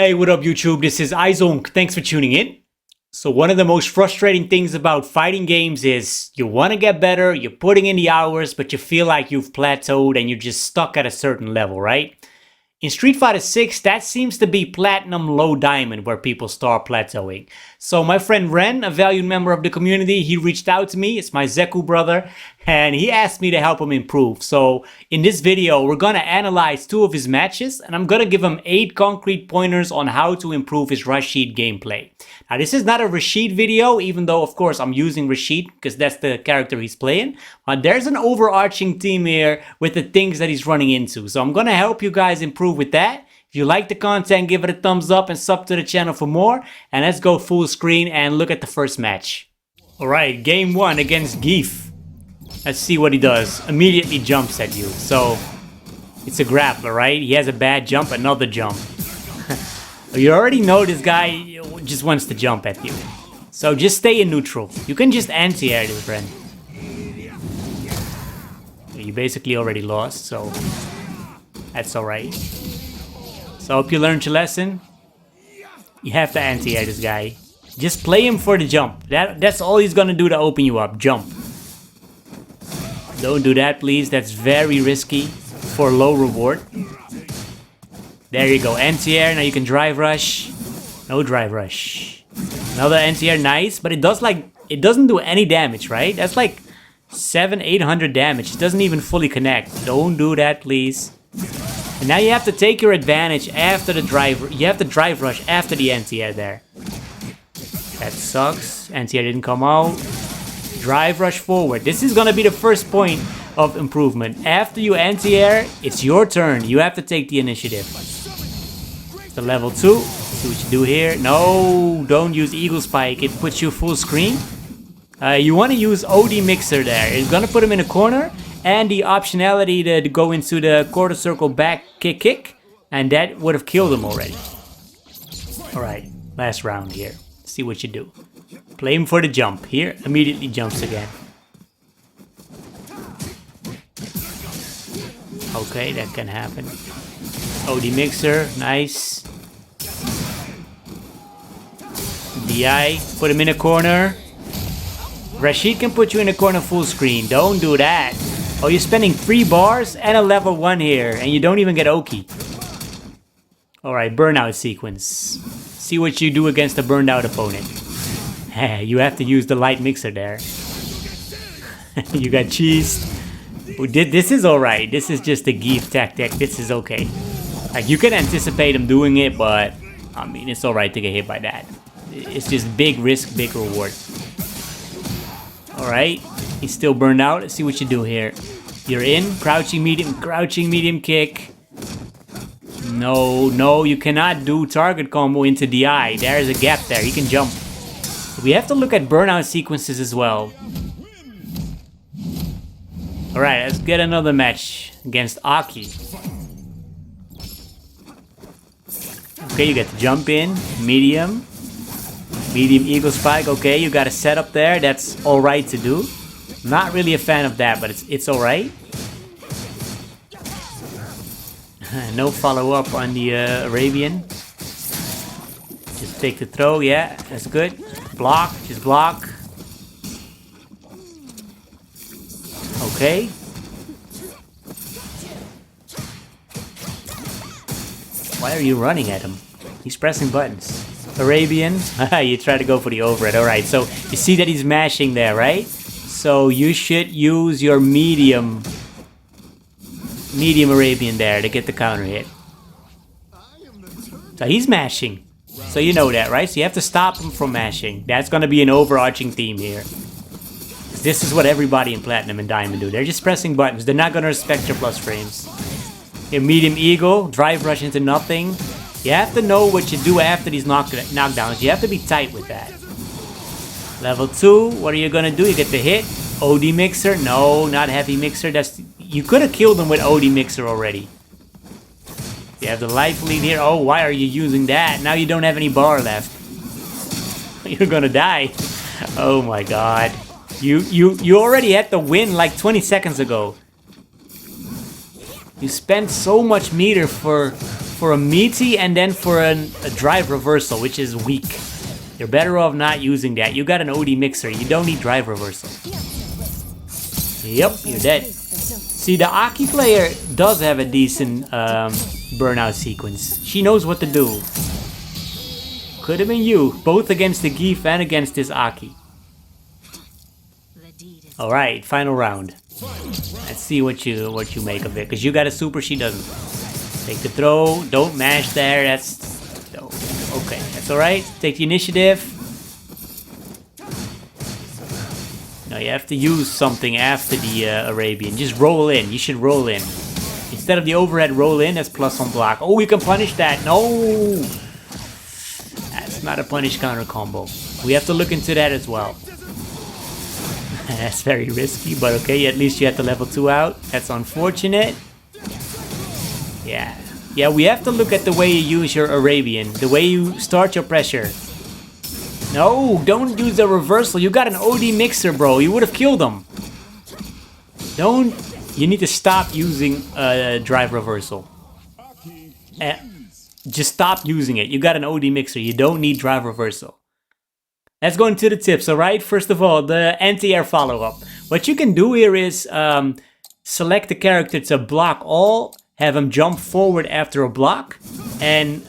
Hey, what up YouTube? This is Izonk. Thanks for tuning in. So one of the most frustrating things about fighting games is you want to get better, you're putting in the hours, but you feel like you've plateaued and you're just stuck at a certain level, right? In Street Fighter 6, that seems to be platinum low diamond where people start plateauing. So my friend Wren, a valued member of the community, he reached out to me, it's my Zeku brother, and he asked me to help him improve. So in this video, we're gonna analyze 2 of his matches, and I'm gonna give him 8 concrete pointers on how to improve his Rashid gameplay. Now this is not a Rashid video, even though of course I'm using Rashid because that's the character he's playing. But there's an overarching theme here with the things that he's running into. So I'm gonna help you guys improve with that. If you like the content, give it a thumbs up and sub to the channel for more. And let's go full screen and look at the first match. Alright, game 1 against Geef. Let's see what he does. Immediately jumps at you. So it's a grappler, right? He has a bad jump, another jump. You already know this guy just wants to jump at you. So just stay in neutral. You can just anti-air this, friend. You basically already lost, so that's alright. So I hope you learned your lesson. You have to anti-air this guy. Just play him for the jump. That's all he's gonna do to open you up. Jump. Don't do that, please. That's very risky for low reward. There you go, anti-air, now you can drive rush. No drive rush. Another anti-air, nice, but it doesn't do any damage, right? That's like 700-800 damage. It doesn't even fully connect. Don't do that, please. And now you have to take your advantage after the drive. You have to drive rush after the anti-air there. That sucks. Anti-air didn't come out. Drive rush forward. This is gonna be the first point of improvement. After you anti-air, it's your turn. You have to take the initiative. So level 2. See what you do here. No, don't use Eagle Spike. It puts you full screen. You want to use OD Mixer there. It's gonna put him in a corner, and the optionality to go into the quarter circle back kick, and that would have killed him already. Alright, last round here. See what you do. Play him for the jump. Here, immediately jumps again. Okay, that can happen. OD Mixer, nice. DI, put him in a corner. Rashid can put you in a corner full screen. Don't do that. Oh, you're spending 3 bars and a level 1 here, and you don't even get Oki. Alright, burnout sequence. See what you do against a burned out opponent. You have to use the light mixer there. You got cheesed. This is alright. This is just a Geef tactic. This is okay. Like, you can anticipate him doing it, but I mean, it's alright to get hit by that. It's just big risk, big reward. Alright, he's still burned out. Let's see what you do here. You're in, crouching medium kick. No, you cannot do target combo into DI. There's a gap there, you can jump. We have to look at burnout sequences as well. Alright, let's get another match against Aki. Okay, you get to jump in, medium Eagle Spike. Okay, you got a setup there. That's alright to do. Not really a fan of that, but it's alright. No follow-up on the Arabian. Just take the throw, yeah, that's good. Block, just block. Okay. Why are you running at him? He's pressing buttons. Arabian, you try to go for the overhead. Alright, so you see that he's mashing there, right? So you should use your medium Arabian there to get the counter hit. So he's mashing. So you know that, right? So you have to stop him from mashing. That's going to be an overarching theme here. This is what everybody in Platinum and Diamond do. They're just pressing buttons. They're not going to respect your plus frames. Your medium Eagle, drive rush into nothing. You have to know what you do after these knockdowns. You have to be tight with that. Level 2, what are you going to do? You get the hit. OD Mixer. No, not Heavy Mixer. You could have killed him with OD Mixer already. You have the life lead here. Oh, why are you using that? Now you don't have any bar left. You're going to die. Oh my god. You already had the win like 20 seconds ago. You spent so much meter for for a meaty and then for a drive reversal, which is weak. You're better off not using that. You got an OD mixer. You don't need drive reversal. Yep, you're dead. See, the Aki player does have a decent burnout sequence. She knows what to do. Could have been you, both against the Geef and against this Aki. Alright, final round. Let's see what you make of it. Because you got a super, she doesn't. Take the throw. Don't mash there. That's... Okay, that's alright. Take the initiative. No, you have to use something after the Arabian. Just roll in. You should roll in. Instead of the overhead roll in, that's plus on block. Oh, we can punish that. No! That's not a punish counter combo. We have to look into that as well. That's very risky, but okay, at least you had the level 2 out. That's unfortunate. Yeah. Yeah, we have to look at the way you use your Arabian. The way you start your pressure. No, don't use the reversal. You got an OD mixer, bro. You would have killed him. Don't... You need to stop using drive reversal. Just stop using it. You got an OD mixer. You don't need drive reversal. Let's go into the tips, alright? First of all, the anti-air follow-up. What you can do here is select the character to block all, have him jump forward after a block, and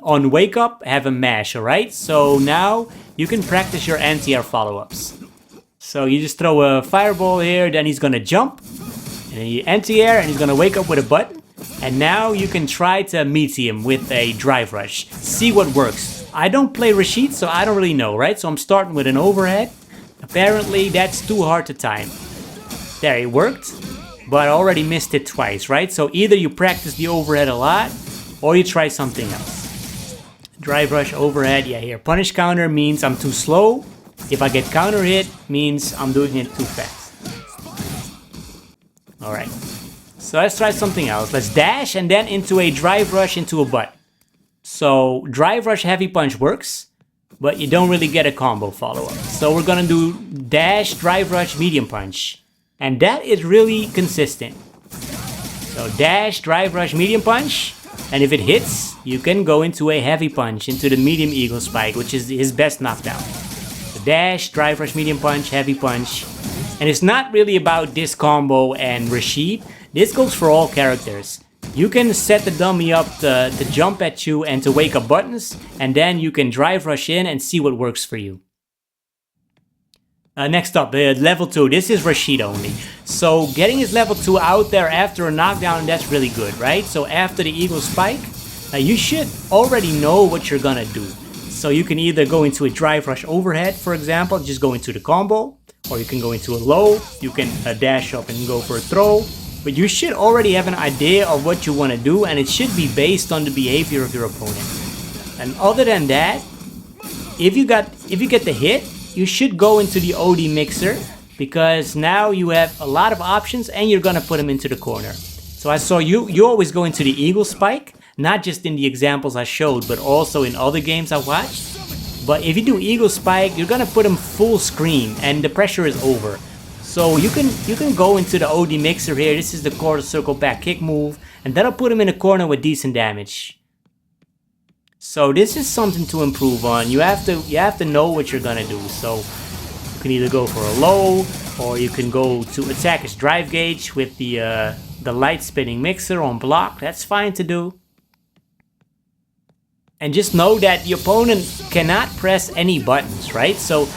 on wake up, have him mash, alright? So now you can practice your anti-air follow-ups. So you just throw a fireball here, then he's gonna jump, and then you anti-air, and he's gonna wake up with a button. And now you can try to meet him with a drive rush. See what works. I don't play Rashid, so I don't really know, right? So I'm starting with an overhead. Apparently, that's too hard to time. There, it worked, but I already missed it twice, right? So either you practice the overhead a lot, or you try something else. Drive rush, overhead, yeah, here. Punish counter means I'm too slow. If I get counter hit, means I'm doing it too fast. Alright. So let's try something else. Let's dash and then into a drive rush into a butt. So drive rush heavy punch works, but you don't really get a combo follow-up. So we're gonna do dash, drive rush, medium punch. And that is really consistent. So dash, drive rush, medium punch. And if it hits, you can go into a heavy punch, into the medium eagle spike, which is his best knockdown. So dash, drive rush, medium punch, heavy punch. And it's not really about this combo and Rashid. This goes for all characters. You can set the dummy up to jump at you and to wake up buttons, and then you can drive rush in and see what works for you. Next up, level 2. This is Rashid only. So getting his level 2 out there after a knockdown, that's really good, right? So after the eagle spike, you should already know what you're gonna do. So you can either go into a drive rush overhead, for example, just go into the combo, or you can go into a low, you can dash up and go for a throw. But you should already have an idea of what you want to do, and it should be based on the behavior of your opponent. And other than that, if you get the hit, you should go into the OD mixer, because now you have a lot of options and you're gonna put him into the corner. So I saw you always go into the eagle spike, not just in the examples I showed, but also in other games I watched. But if you do eagle spike, you're gonna put him full screen and the pressure is over. So you can go into the OD mixer here. This is the quarter circle back kick move, and that'll put him in a corner with decent damage. So this is something to improve on. You have to know what you're gonna do. So you can either go for a low, or you can go to attack his drive gauge with the light spinning mixer on block. That's fine to do. And just know that the opponent cannot press any buttons, right? So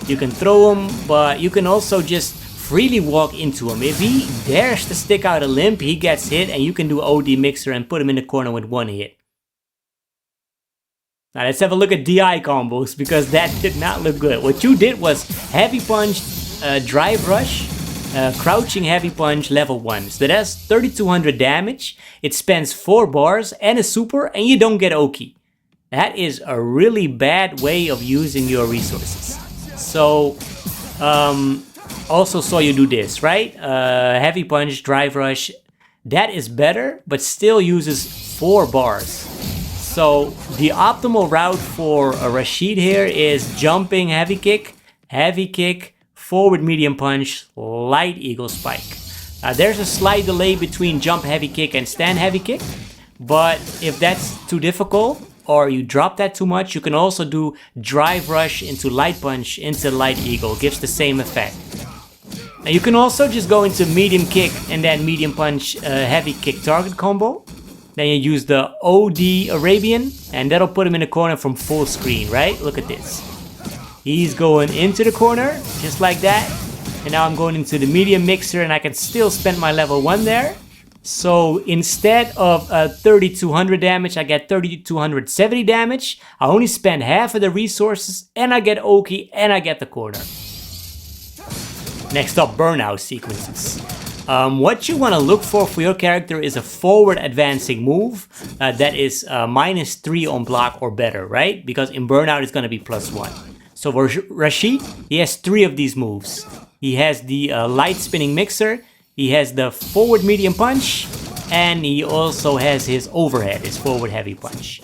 you can throw him, but you can also just freely walk into him. If he dares to stick out a limb, he gets hit, and you can do OD mixer and put him in the corner with one hit. Now let's have a look at DI combos, because that did not look good. What you did was heavy punch, drive rush, crouching heavy punch level 1. So that's 3200 damage. It spends 4 bars and a super, and you don't get Oki. That is a really bad way of using your resources. So, also saw you do this, right? Heavy punch, drive rush. That is better, but still uses 4 bars. So the optimal route for a Rashid here is jumping heavy kick, forward medium punch, light eagle spike. There's a slight delay between jump heavy kick and stand heavy kick, But if that's too difficult or you drop that too much, you can also do drive rush into light punch into light eagle. Gives the same effect. Now you can also just go into medium kick and then medium punch heavy kick target combo. Then you use the OD Arabian and that'll put him in the corner from full screen, right? Look at this. He's going into the corner just like that. And now I'm going into the medium mixer and I can still spend my level 1 there. So instead of 3200 damage, I get 3270 damage. I only spend half of the resources and I get Oki and I get the corner. Next up, burnout sequences. What you want to look for your character is a forward advancing move that is -3 on block or better, right? Because in burnout it's going to be +1. So for Rashid, he has 3 of these moves. He has the light spinning mixer, he has the forward medium punch, and he also has his overhead, his forward heavy punch.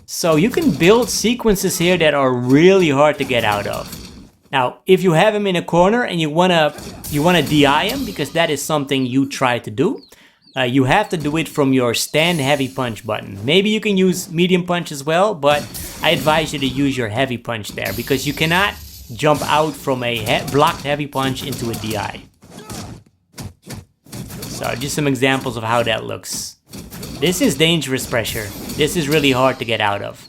So you can build sequences here that are really hard to get out of. Now, if you have him in a corner and you wanna DI him, because that is something you try to do, you have to do it from your stand heavy punch button. Maybe you can use medium punch as well, but I advise you to use your heavy punch there because you cannot jump out from a blocked heavy punch into a DI. So just some examples of how that looks. This is dangerous pressure. This is really hard to get out of.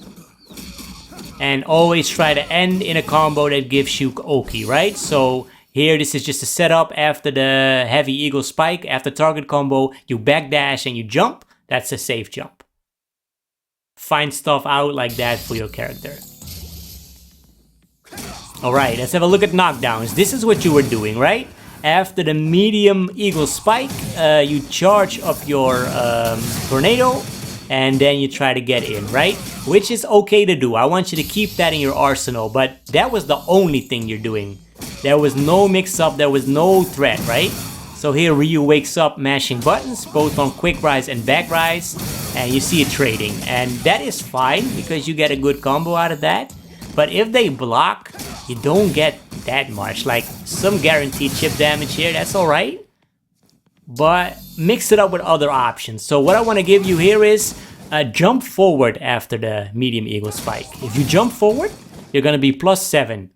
And always try to end in a combo that gives you Oki, right? So here this is just a setup after the heavy eagle spike. After target combo, you backdash and you jump. That's a safe jump. Find stuff out like that for your character. Alright, let's have a look at knockdowns. This is what you were doing, right? After the medium eagle spike, you charge up your tornado and then you try to get in, right? Which is okay to do. I want you to keep that in your arsenal, but that was the only thing you're doing. There was no mix-up, there was no threat, right? So here Ryu wakes up mashing buttons, both on quick rise and back rise, and you see it trading. And that is fine, because you get a good combo out of that. But if they block, you don't get that much. Like, some guaranteed chip damage here, that's alright. But mix it up with other options. So what I want to give you here is jump forward after the medium eagle spike. If you jump forward, you're going to be +7.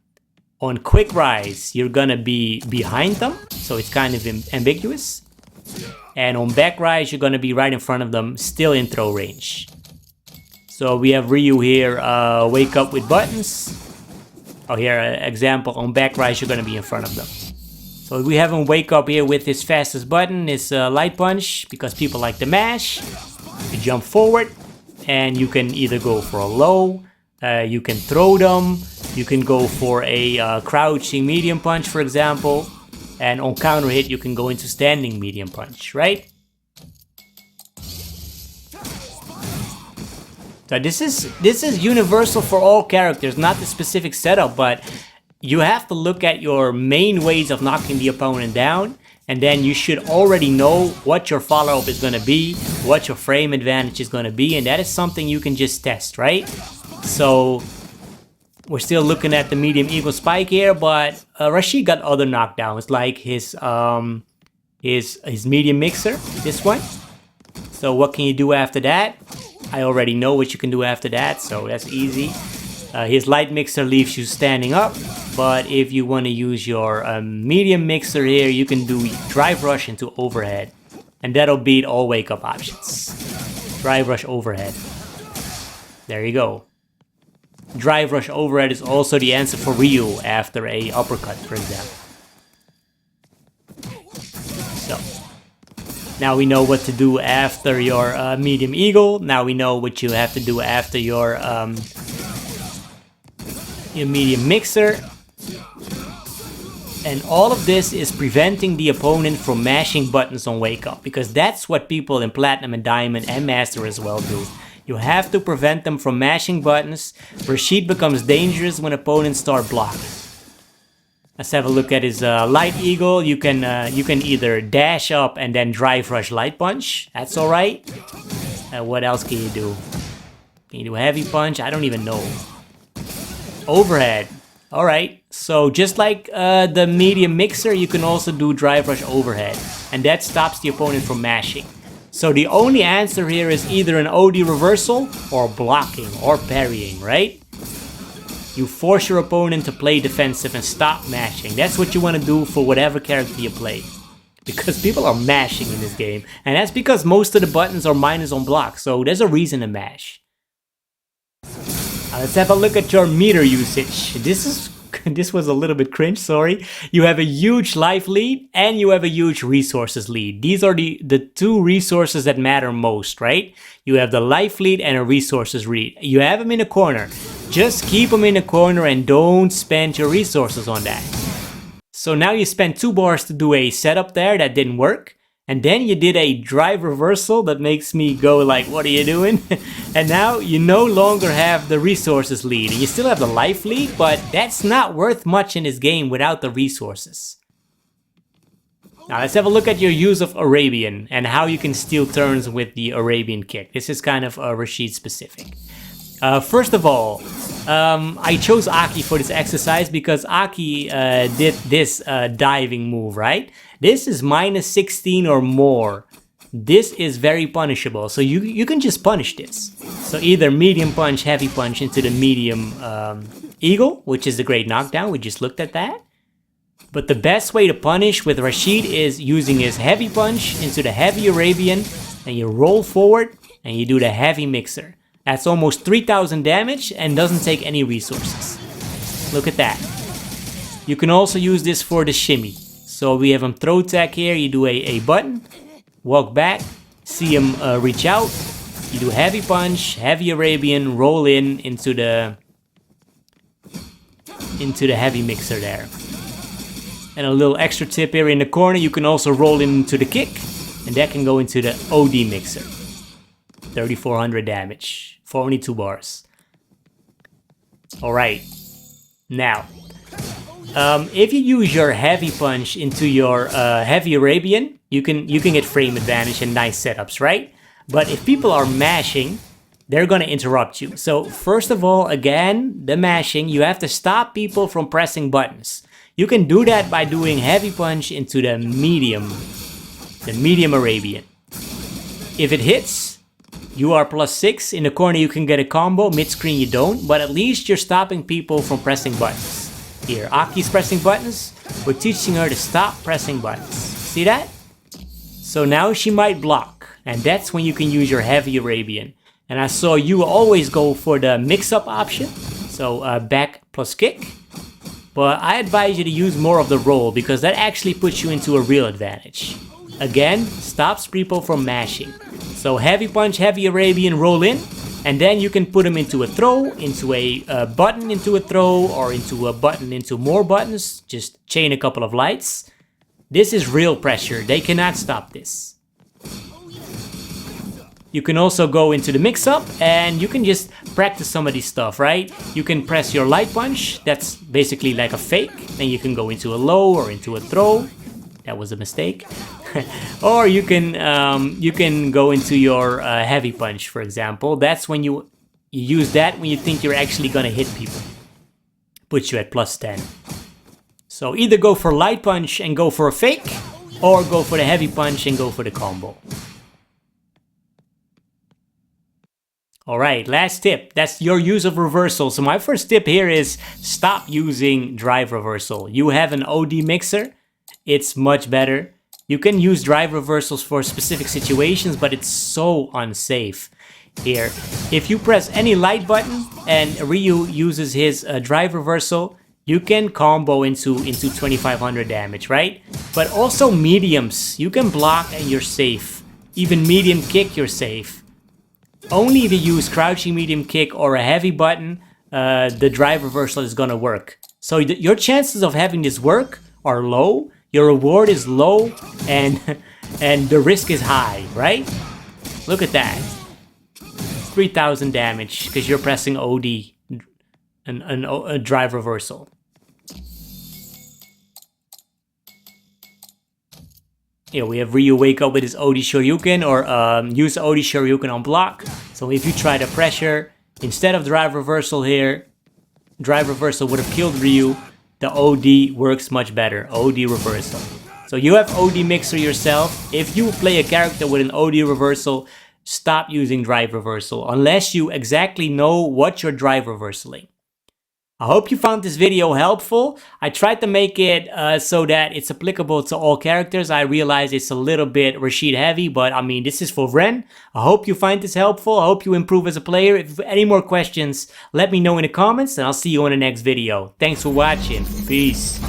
On quick rise, you're going to be behind them. So it's kind of ambiguous. And on back rise, you're going to be right in front of them, still in throw range. So we have Ryu here, wake up with buttons. Oh, here, example, on back rise, you're going to be in front of them. So we have him wake up here with his fastest button, his light punch, because people like to mash. You jump forward, and you can either go for a low, you can throw them, you can go for a crouching medium punch, for example. And on counter hit, you can go into standing medium punch, right? So this is universal for all characters, not the specific setup, but you have to look at your main ways of knocking the opponent down, and then you should already know what your follow-up is going to be, what your frame advantage is going to be, and that is something you can just test, right? So we're still looking at the medium eagle spike here, but Rashid got other knockdowns, like his medium mixer, this one. So what can you do after that? I already know what you can do after that, so that's easy. His light mixer leaves you standing up, but if you want to use your medium mixer here, you can do drive rush into overhead, and that'll beat all wake up options. Drive rush overhead. There you go. Drive rush overhead is also the answer for Ryu after a uppercut, for example. So now we know what to do after your medium eagle. Now we know what you have to do after your medium mixer. And all of this is preventing the opponent from mashing buttons on wake up, because that's what people in Platinum and Diamond and Master as well do. You have to prevent them from mashing buttons. Rashid becomes dangerous when opponents start blocking. Let's have a look at his light eagle. You can either dash up and then drive rush light punch. That's alright. What else can you do? Can you do heavy punch? I don't even know. Overhead. Alright, so just like the medium mixer, you can also do drive rush overhead. And that stops the opponent from mashing. So the only answer here is either an OD reversal or blocking or parrying, right? You force your opponent to play defensive and stop mashing. That's what you want to do for whatever character you play. Because people are mashing in this game. And that's because most of the buttons are minus on block. So there's a reason to mash. Let's have a look at your meter usage. This was a little bit cringe, sorry. You have a huge life lead and you have a huge resources lead. These are the two resources that matter most, right? You have the life lead and a resources lead. You have them in a corner. Just keep them in a corner and don't spend your resources on that. So now you spent 2 bars to do a setup there that didn't work. And then you did a drive reversal that makes me go like, what are you doing? And now you no longer have the resources lead. And you still have the life lead, but that's not worth much in this game without the resources. Now let's have a look at your use of Arabian and how you can steal turns with the Arabian Kick. This is kind of Rashid specific. First of all, I chose Aki for this exercise because Aki did this diving move, right? This is minus 16 or more. This is very punishable, so you can just punish this. So either medium punch, heavy punch into the medium eagle, which is the great knockdown, we just looked at that. But the best way to punish with Rashid is using his heavy punch into the heavy Arabian, and you roll forward and you do the heavy mixer. That's almost 3000 damage and doesn't take any resources. Look at that. You can also use this for the shimmy. So we have him throw tech here, you do a button, walk back, see him reach out, you do heavy punch, heavy Arabian, roll into the heavy mixer there. And a little extra tip here in the corner, you can also roll into the kick, and that can go into the OD mixer. 3400 damage for only 2 bars. Alright, now, if you use your heavy punch into your heavy Arabian, you can get frame advantage and nice setups, right? But if people are mashing, they're gonna interrupt you. So first of all, again, the mashing, you have to stop people from pressing buttons. You can do that by doing heavy punch into the medium Arabian. If it hits, you are +6. In the corner you can get a combo, mid-screen you don't, but at least you're stopping people from pressing buttons. Here, Aki's pressing buttons, we're teaching her to stop pressing buttons. See that? So now she might block, and that's when you can use your heavy Arabian. And I saw you always go for the mix-up option, so back plus kick. But I advise you to use more of the roll, because that actually puts you into a real advantage. Again, stops people from mashing. So heavy punch, heavy Arabian, roll in, and then you can put them into a throw, into a button into a throw, or into a button into more buttons. Just chain a couple of lights. This is real pressure. They cannot stop this. You can also go into the mix-up, and you can just practice some of this stuff, right? You can press your light punch. That's basically like a fake. Then you can go into a low or into a throw. That was a mistake. Or you can go into your heavy punch, for example. That's when you use that when you think you're actually gonna hit people. Puts you at +10. So either go for light punch and go for a fake, or go for the heavy punch and go for the combo. Alright, last tip. That's your use of reversal. So my first tip here is stop using drive reversal. You have an OD mixer. It's much better. You can use drive reversals for specific situations, but it's so unsafe. Here, if you press any light button and Ryu uses his drive reversal, you can combo into 2500 damage, right? But also mediums, you can block and you're safe. Even medium kick, you're safe. Only if you use crouching medium kick or a heavy button, the drive reversal is gonna work. So your chances of having this work are low. Your reward is low, and the risk is high, right? Look at that. 3000 damage, because you're pressing OD, a drive reversal. Here we have Ryu wake up with his OD Shoryuken, or use OD Shoryuken on block. So if you try to pressure, instead of drive reversal here, drive reversal would have killed Ryu. The OD works much better, OD reversal. So you have OD mixer yourself. If you play a character with an OD reversal, stop using drive reversal unless you exactly know what you're drive reversaling. I hope you found this video helpful. I tried to make it so that it's applicable to all characters. I realize it's a little bit Rashid heavy, but I mean, this is for Wren. I hope you find this helpful. I hope you improve as a player. If you have any more questions, let me know in the comments and I'll see you on the next video. Thanks for watching. Peace.